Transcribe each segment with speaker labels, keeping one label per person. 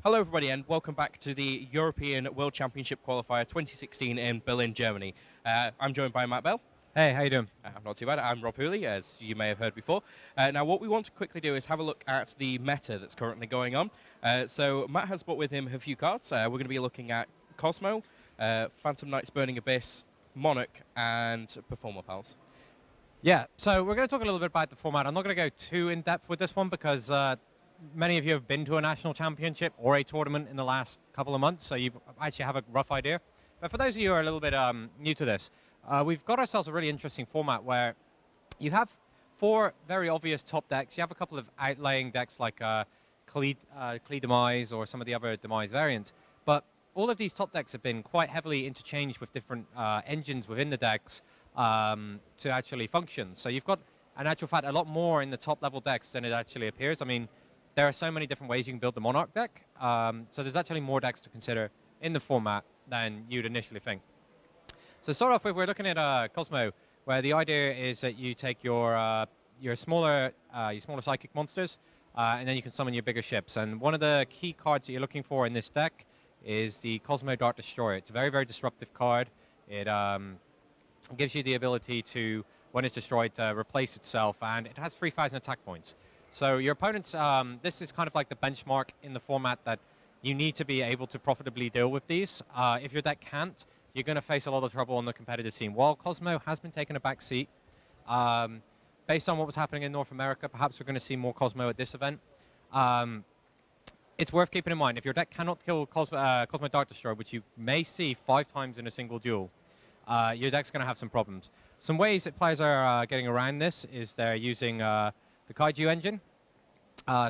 Speaker 1: Hello, everybody, and welcome back to the European World Championship Qualifier 2016 in Berlin, Germany. I'm joined by Matt Bell.
Speaker 2: Hey, how you doing?
Speaker 1: I'm not too bad. I'm Rob Hooley, as you may have heard before. Now, what we want to quickly do is have a look at the meta that's currently going on. So Matt has brought with him a few cards. We're going to be looking at Cosmo, Phantom Knights Burning Abyss, Monarch, and Performer Pals.
Speaker 2: Yeah, so we're going to talk a little bit about the format. I'm not going to go too in-depth with this one because many of you have been to a national championship or a tournament in the last couple of months, so you actually have a rough idea. But for those of you who are a little bit new to this, we've got ourselves a really interesting format where you have four very obvious top decks. You have a couple of outlaying decks like Klee Demise or some of the other Demise variants. But all of these top decks have been quite heavily interchanged with different engines within the decks to actually function. So you've got, in actual fact, a lot more in the top level decks than it actually appears. I mean, there are so many different ways you can build the Monarch deck. So there's actually more decks to consider in the format than you'd initially think. So to start off with, we're looking at Cosmo, where the idea is that you take your smaller psychic monsters, and then you can summon your bigger ships. And one of the key cards that you're looking for in this deck is the Cosmo Dart Destroyer. It's a very, very disruptive card. It gives you the ability to, when it's destroyed, to replace itself, and it has 3,000 attack points. So your opponents, this is kind of like the benchmark in the format that you need to be able to profitably deal with these. If your deck can't, you're going to face a lot of trouble on the competitive scene. While Cosmo has been taking a back seat, based on what was happening in North America, perhaps we're going to see more Cosmo at this event. It's worth keeping in mind, if your deck cannot kill Cosmo Dart Destroyer, which you may see 5 times in a single duel, your deck's going to have some problems. Some ways that players are getting around this is they're using the Kaiju engine.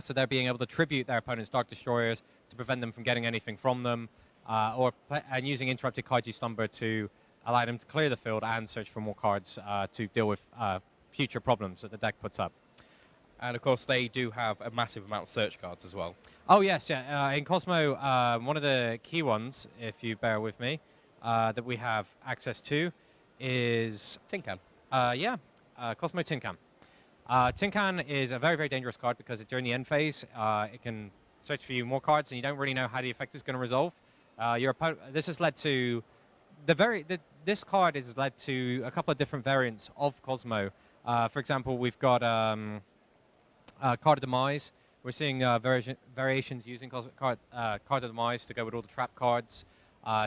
Speaker 2: So they're being able to tribute their opponent's Dark Destroyers to prevent them from getting anything from them, and using Interrupted Kaiju Slumber to allow them to clear the field and search for more cards to deal with future problems that the deck puts up.
Speaker 1: And, of course, they do have a massive amount of search cards as well.
Speaker 2: Oh, yes. Yeah. In Cosmo, one of the key ones, if you bear with me, that we have access to is...
Speaker 1: Tin Can.
Speaker 2: Cosmo Tin Can. Tin Can is a very, very dangerous card because during the end phase, it can search for you more cards, and you don't really know how the effect is going to resolve. Your opponent. This has led to this card has led to a couple of different variants of Cosmo. For example, we've got Card of Demise. We're seeing variations using Card of Demise to go with all the trap cards.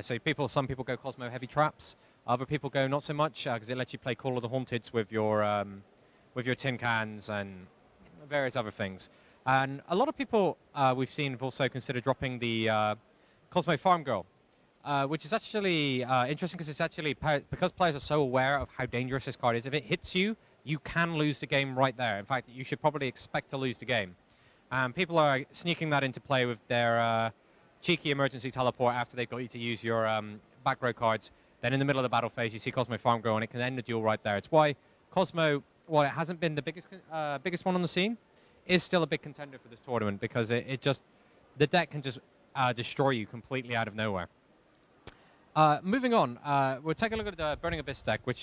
Speaker 2: So some people go Cosmo Heavy Traps. Other people go not so much because it lets you play Call of the Haunteds with your tin cans and various other things. And a lot of people we've seen have also considered dropping the Cosmo Farm Girl, which is actually interesting because it's actually, because players are so aware of how dangerous this card is, if it hits you, you can lose the game right there. In fact, you should probably expect to lose the game. People are sneaking that into play with their cheeky emergency teleport after they've got you to use your back row cards. Then in the middle of the battle phase, you see Cosmo Farm Girl, and it can end the duel right there. It's why Cosmo, while it hasn't been the biggest one on the scene, is still a big contender for this tournament because the deck can just destroy you completely out of nowhere. Moving on, we'll take a look at the Burning Abyss deck, which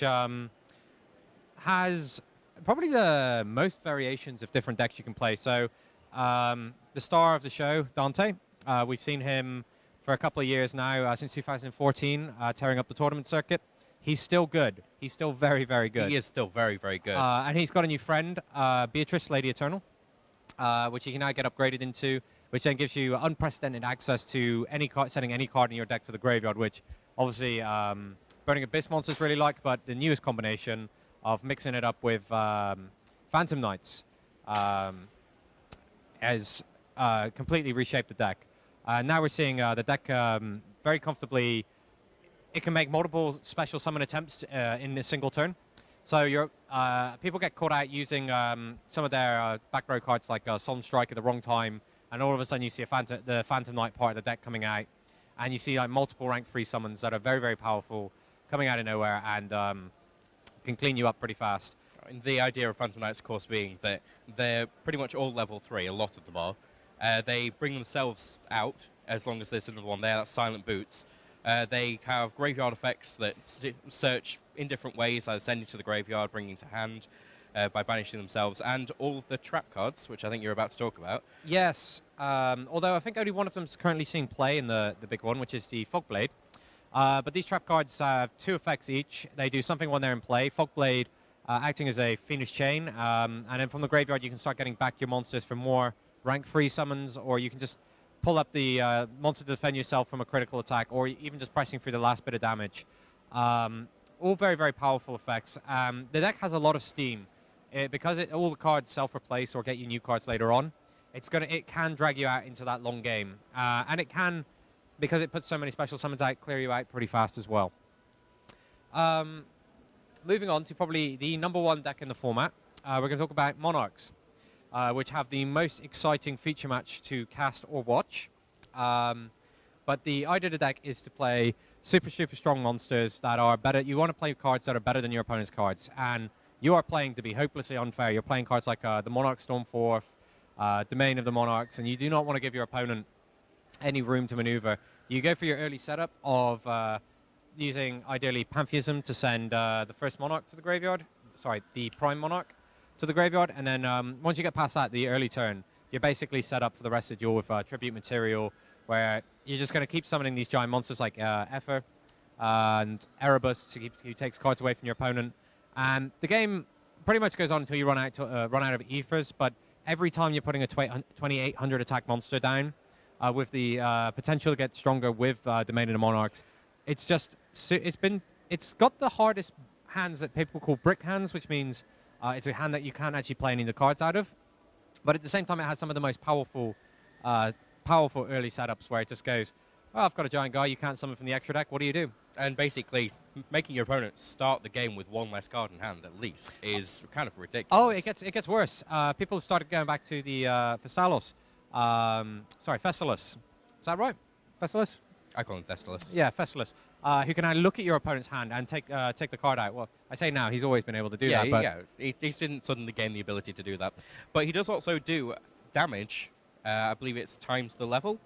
Speaker 2: has probably the most variations of different decks you can play. So the star of the show, Dante, we've seen him for a couple of years now, since 2014, tearing up the tournament circuit. He's still good. He's still very, very good.
Speaker 1: He is still very, very good.
Speaker 2: And he's got a new friend, Beatrice, Lady Eternal, which you can now get upgraded into, which then gives you unprecedented access to sending any card in your deck to the graveyard, which obviously Burning Abyss monsters really like, but the newest combination of mixing it up with Phantom Knights has completely reshaped the deck. Now we're seeing the deck very comfortably. It can make multiple special summon attempts in a single turn. So people get caught out using some of their back row cards like Solemn Strike at the wrong time, and all of a sudden you see the Phantom Knight part of the deck coming out, and you see like multiple rank 3 summons that are very, very powerful coming out of nowhere and can clean you up pretty fast.
Speaker 1: And the idea of Phantom Knights, of course, being that they're pretty much all level 3, a lot of them are. They bring themselves out as long as there's another one there, that's Silent Boots. They have graveyard effects that search in different ways, either sending to the graveyard, bringing to hand. by banishing themselves, and all of the trap cards, which I think you're about to talk about.
Speaker 2: Yes, although I think only one of them is currently seeing play in the big one, which is the Fogblade. But these trap cards have 2 effects each. They do something when they're in play. Fogblade acting as a Fiendish Chain, and then from the graveyard you can start getting back your monsters for more rank-free summons, or you can just pull up the monster to defend yourself from a critical attack, or even just pressing through the last bit of damage. All very, very powerful effects. The deck has a lot of steam. Because all the cards self-replace or get you new cards later on, it can drag you out into that long game. And it can, because it puts so many special summons out, clear you out pretty fast as well. Moving on to probably the #1 deck in the format, we're going to talk about Monarchs, which have the most exciting feature match to cast or watch. But the idea of the deck is to play super, super strong monsters that are better. You want to play cards that are better than your opponent's cards. And you are playing to be hopelessly unfair. You're playing cards like the Monarch Stormforth, Domain of the Monarchs, and you do not want to give your opponent any room to maneuver. You go for your early setup of using, ideally, Pantheism to send the first Monarch to the graveyard. Sorry, the Prime Monarch to the graveyard. And then once you get past that, the early turn, you're basically set up for the rest of the duel with Tribute Material, where you're just going to keep summoning these giant monsters like Ether and Erebus, who takes cards away from your opponent. And the game pretty much goes on until you run out of Ethers, but every time you're putting a 2800 attack monster down, with the potential to get stronger with Domain of the Monarchs, it's got the hardest hands that people call brick hands, which means it's a hand that you can't actually play any of the cards out of. But at the same time, it has some of the most powerful early setups where it just goes, oh, I've got a giant guy, you can't summon from the extra deck, what do you do?
Speaker 1: And basically, making your opponent start the game with 1 less card in hand, at least, is kind of ridiculous.
Speaker 2: Oh, it gets worse. People have started going back to the Festalos. Thestalos. Is that right? Thestalos?
Speaker 1: I call him Thestalos.
Speaker 2: Yeah, Thestalos. Who can now look at your opponent's hand and take the card out. Well, I say now, he's always been able to do that. But
Speaker 1: He didn't suddenly gain the ability to do that. But he does also do damage. I believe it's times the level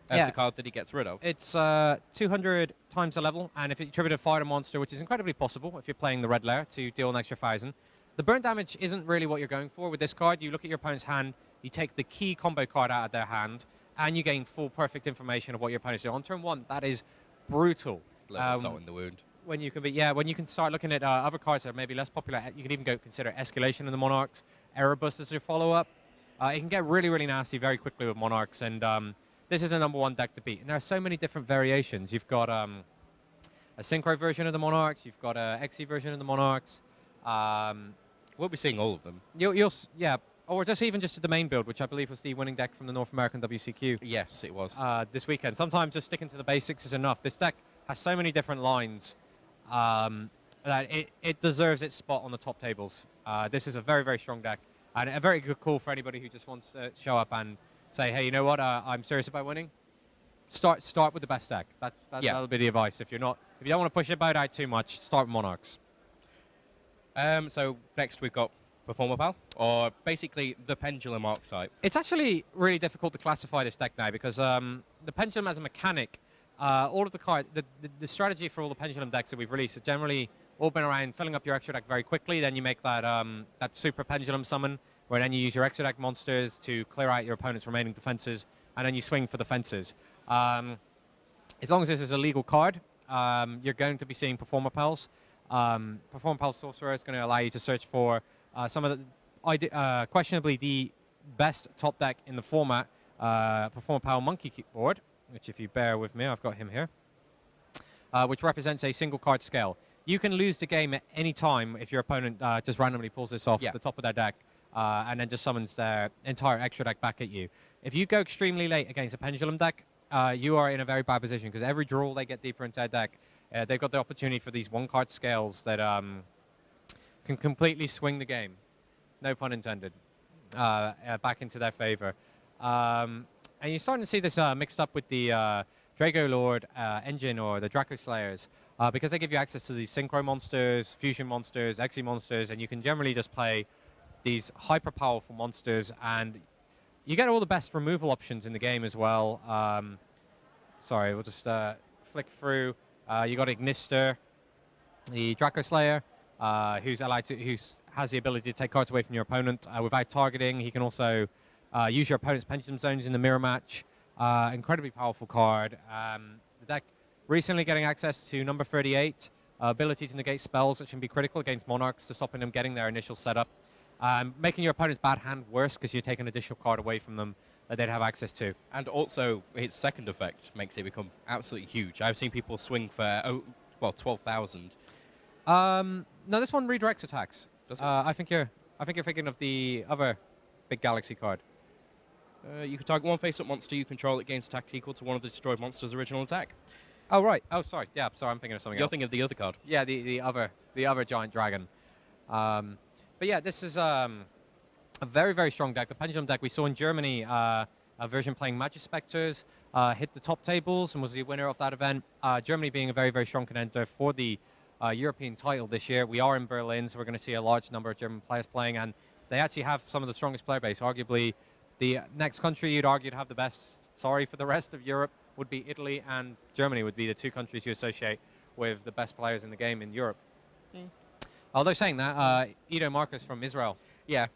Speaker 1: of the card that he gets rid of.
Speaker 2: It's 200 times the level, and if you tribute a fire monster, which is incredibly possible if you're playing the red layer, to deal an extra 1,000. The burn damage isn't really what you're going for with this card. You look at your opponent's hand, you take the key combo card out of their hand, and you gain full perfect information of what your opponent's doing. On turn 1, that is brutal.
Speaker 1: Salt in the wound.
Speaker 2: When you can start looking at other cards that are maybe less popular, you can even consider Escalation in the Monarchs, Erebus as your follow-up. It can get really, really nasty very quickly with Monarchs, and this is the #1 deck to beat. And there are so many different variations. You've got a Synchro version of the Monarchs. You've got a XE version of the Monarchs.
Speaker 1: We'll be seeing all of them.
Speaker 2: Or just the Domain build, which I believe was the winning deck from the North American WCQ.
Speaker 1: Yes, it was.
Speaker 2: This weekend. Sometimes just sticking to the basics is enough. This deck has so many different lines that it deserves its spot on the top tables. This is a very, very strong deck, and a very good call for anybody who just wants to show up and say, hey, you know what, I'm serious about winning. Start with the best deck. That'll be the advice. If you don't want to push it out too much, start with Monarchs.
Speaker 1: So next we've got Performer Pal, or basically the Pendulum archetype.
Speaker 2: It's actually really difficult to classify this deck now because the Pendulum as a mechanic, all of the cards, the strategy for all the Pendulum decks that we've released have generally all been around filling up your extra deck very quickly. Then you make that super Pendulum summon, where then you use your extra deck monsters to clear out your opponent's remaining defenses, and then you swing for the fences. As long as this is a legal card, you're going to be seeing Performer Pals. Performer Pal Sorcerer is going to allow you to search for some of the questionably the best top deck in the format, Performer Pal Monkey Board, which if you bear with me, I've got him here, which represents a single card scale. You can lose the game at any time if your opponent just randomly pulls this off the top of their deck and then just summons their entire extra deck back at you. If you go extremely late against a Pendulum deck, you are in a very bad position because every draw they get deeper into their deck, they've got the opportunity for these one-card scales that can completely swing the game, no pun intended, back into their favor. And you're starting to see this mixed up with the Drago Lord engine or the Draco Slayers because they give you access to these Synchro monsters, Fusion monsters, XE monsters, and you can generally just play these hyper-powerful monsters, and you get all the best removal options in the game as well. Sorry, we'll just flick through. You got Ignister, the Draco Slayer, who's has the ability to take cards away from your opponent without targeting. He can also use your opponent's pendulum zones in the mirror match. Incredibly powerful card. The deck recently getting access to number 38, ability to negate spells, which can be critical against monarchs to stopping them getting their initial setup. Making your opponent's bad hand worse because you take an additional card away from them that they'd have access to.
Speaker 1: And also, its second effect makes it become absolutely huge. I've seen people swing for, 12,000.
Speaker 2: No, this one redirects attacks.
Speaker 1: Does it?
Speaker 2: I think you're thinking of the other big galaxy card.
Speaker 1: You can target one face-up monster you control that gains attack equal to one of the destroyed monster's original attack.
Speaker 2: Oh right. Oh sorry. Yeah. Sorry. I'm thinking of something
Speaker 1: You're
Speaker 2: else.
Speaker 1: thinking of the other card.
Speaker 2: Yeah. The other giant dragon. But yeah, this is a very, very strong deck. The Pendulum deck we saw in Germany, a version playing Magic Spectres, hit the top tables and was the winner of that event. Germany being a very, very strong contender for the European title this year. We are in Berlin, so we're going to see a large number of German players playing, and they actually have some of the strongest player base. Arguably, the next country you'd argue to have the best, sorry for the rest of Europe, would be Italy, and Germany would be the two countries you associate with the best players in the game in Europe. Although saying that, Edo Marcus from Israel.
Speaker 1: Yeah,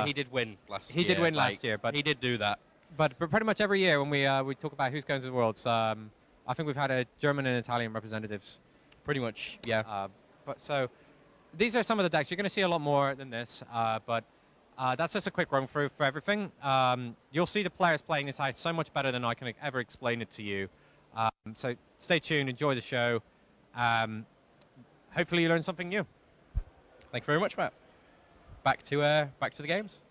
Speaker 1: he did win last year.
Speaker 2: He did win last year, but
Speaker 1: he did do that.
Speaker 2: But pretty much every year when we talk about who's going to the Worlds, I think we've had a German and Italian representatives.
Speaker 1: Pretty much, yeah.
Speaker 2: But so these are some of the decks. You're going to see a lot more than this, but that's just a quick run through for everything. You'll see the players playing this out so much better than I can ever explain it to you. So stay tuned, enjoy the show. Hopefully you learn something new.
Speaker 1: Thank you very much, Matt. Back to the games.